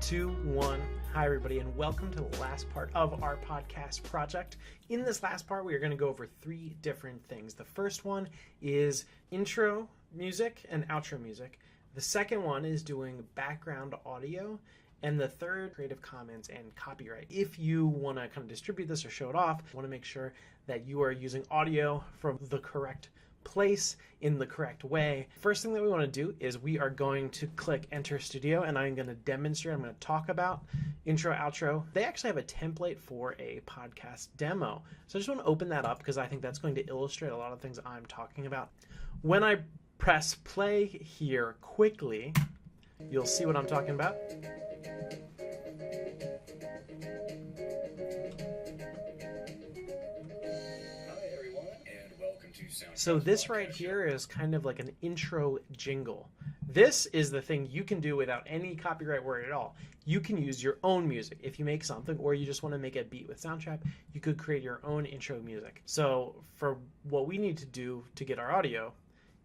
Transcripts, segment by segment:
2, 1. Hi, everybody, and welcome to the last part of our podcast project. In this last part, we are going to go over 3 different things. The first one is intro music and outro music. The second one is doing background audio. And the third, Creative Commons and copyright. If you want to kind of distribute this or show it off, you want to make sure that you are using audio from the correct place in the correct way. First thing that we want to do is we are going to click Enter Studio, and I'm going to demonstrate, I'm going to talk about intro, outro. They actually have a template for a podcast demo. So I just want to open that up because I think that's going to illustrate a lot of things I'm talking about. When I press play here quickly, you'll see what I'm talking about. So this right here is kind of like an intro jingle. This is the thing you can do without any copyright worry at all. You can use your own music. If you make something or you just want to make a beat with Soundtrap, you could create your own intro music. So for what we need to do to get our audio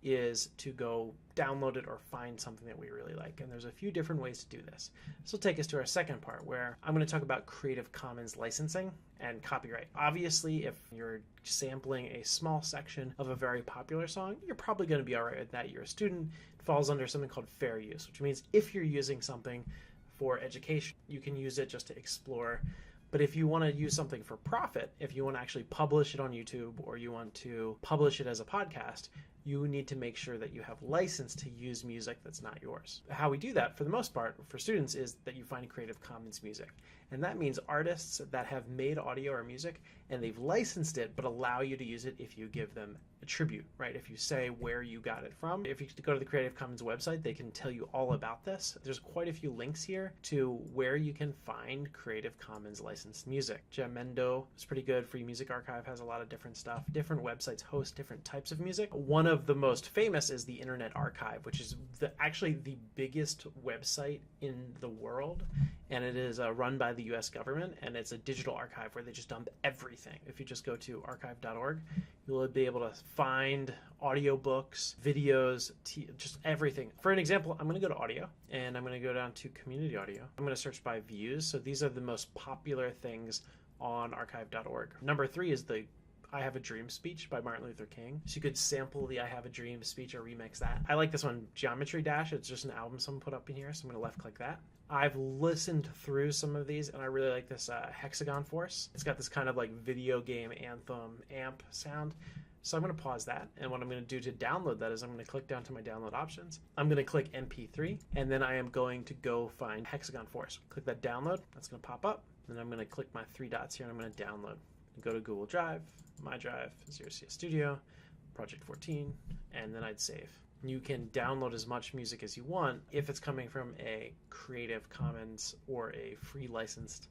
is to go download it or find something that we really like. And there's a few different ways to do this. This will take us to our second part where I'm going to talk about Creative Commons licensing and copyright. Obviously, if you're sampling a small section of a very popular song, you're probably going to be all right with that. You're a student. It falls under something called fair use, which means if you're using something for education, you can use it just to explore. But if you want to use something for profit, if you want to actually publish it on YouTube or you want to publish it as a podcast, you need to make sure that you have license to use music that's not yours. How we do that, for the most part, for students, is that you find Creative Commons music. And that means artists that have made audio or music and they've licensed it, but allow you to use it if you give them a tribute, right? If you say where you got it from. If you go to the Creative Commons website, they can tell you all about this. There's quite a few links here to where you can find Creative Commons licensed music. Jamendo is pretty good. Free Music Archive has a lot of different stuff. Different websites host different types of music. One of the most famous is the Internet Archive, which is actually the biggest website in the world. And it is run by the US government, and it's a digital archive where they just dump everything. If you just go to archive.org, you'll be able to find audiobooks, videos, just everything. For an example, I'm going to go to audio, and I'm going to go down to community audio. I'm going to search by views. So these are the most popular things on archive.org. Number 3 is the I Have a Dream speech by Martin Luther King. So you could sample the I Have a Dream speech or remix that. I like this one, Geometry Dash. It's just an album someone put up in here, so I'm going to left click that. I've listened through some of these, and I really like this Hexagon Force. It's got this kind of like video game anthem amp sound. So I'm going to pause that, and what I'm going to do to download that is I'm going to click down to my download options. I'm going to click MP3, and then I am going to go find Hexagon Force. Click that download. That's going to pop up. Then I'm going to click my 3 dots here, and I'm going to download. Go to Google Drive, My Drive, Zero CS Studio, Project 14, and then I'd save. You can download as much music as you want if it's coming from a Creative Commons or a free licensed.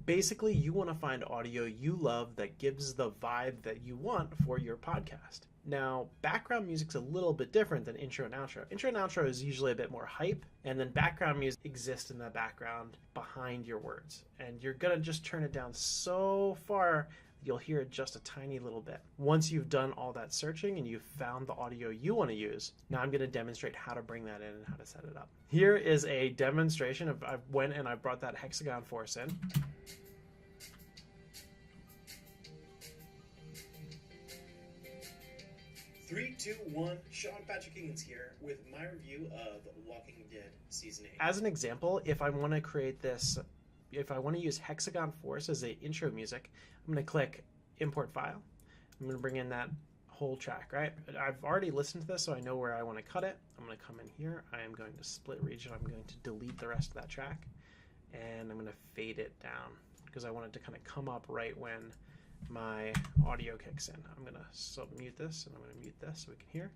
Basically, you want to find audio you love that gives the vibe that you want for your podcast. Now, background music's a little bit different than intro and outro. Intro and outro is usually a bit more hype, and then background music exists in the background behind your words. And you're going to just turn it down so far you'll hear it just a tiny little bit. Once you've done all that searching and you've found the audio you want to use, now I'm going to demonstrate how to bring that in and how to set it up. Here is a demonstration of I went and I brought that Hexagon Force in. Three, two, one. Sean Patrick Higgins here with my review of Walking Dead Season 8. As an example, if I want to create this, if I want to use Hexagon Force as an intro music, I'm going to click Import File. I'm going to bring in that whole track, right? I've already listened to this, so I know where I want to cut it. I'm going to come in here. I am going to split region. I'm going to delete the rest of that track, and I'm going to fade it down because I want it to kind of come up right when my audio kicks in. I'm going to mute this, and I'm going to mute this so we can hear.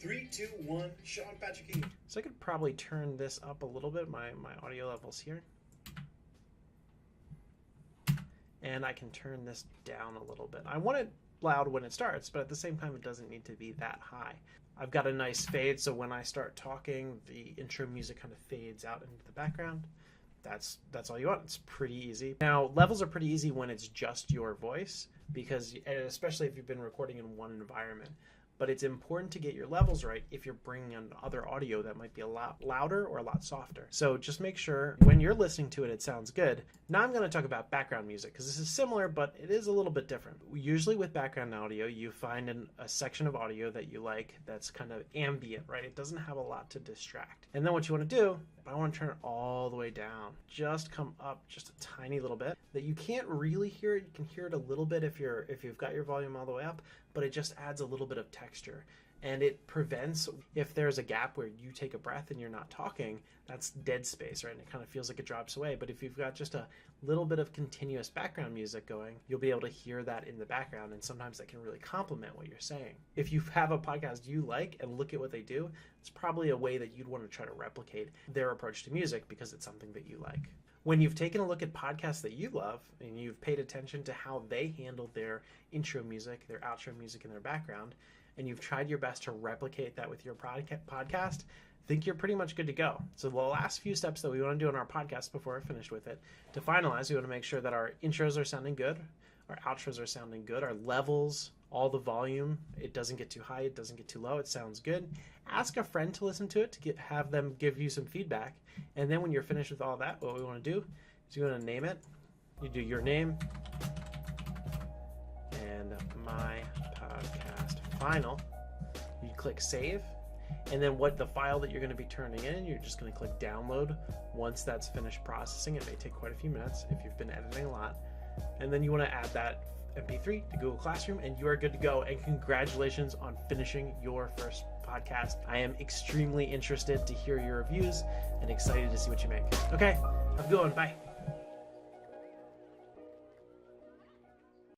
3, 2, 1. Sean Patrick Higgins. So I could probably turn this up a little bit, my audio levels here. And I can turn this down a little bit. I want it loud when it starts, but at the same time, it doesn't need to be that high. I've got a nice fade, so when I start talking, the intro music kind of fades out into the background. That's all you want. It's pretty easy. Now, levels are pretty easy when it's just your voice, because especially if you've been recording in one environment. but it's important to get your levels right if you're bringing in other audio that might be a lot louder or a lot softer. So just make sure when you're listening to it, it sounds good. Now I'm going to talk about background music because this is similar, but it is a little bit different. Usually with background audio, you find a section of audio that you like that's kind of ambient, right? It doesn't have a lot to distract. And then what you want to do, I want to turn it all the way down. Just come up just a tiny little bit that you can't really hear it. You can hear it a little bit if you've got your volume all the way up, but it just adds a little bit of texture. And it prevents, if there's a gap where you take a breath and you're not talking, that's dead space, right? And it kind of feels like it drops away. But if you've got just a little bit of continuous background music going, you'll be able to hear that in the background. And sometimes that can really complement what you're saying. If you have a podcast you like and look at what they do, it's probably a way that you'd want to try to replicate their approach to music because it's something that you like. When you've taken a look at podcasts that you love and you've paid attention to how they handle their intro music, their outro music, and their background, and you've tried your best to replicate that with your podcast, I think you're pretty much good to go. So the last few steps that we want to do on our podcast before we're finished with it, to finalize, we want to make sure that our intros are sounding good, our outros are sounding good, our levels, all the volume, it doesn't get too high, it doesn't get too low, it sounds good. Ask a friend to listen to it, to have them give you some feedback. And then when you're finished with all that, what we want to do is you want to name it. You do your name and my podcast final. You click save, and then what the file that you're going to be turning in, you're just going to click download. Once that's finished processing, it may take quite a few minutes if you've been editing a lot, and then you want to add that MP3 to Google Classroom, and you are good to go. And congratulations on finishing your first podcast. I am extremely interested to hear your reviews and excited to see what you make. Okay, have a good one. Bye.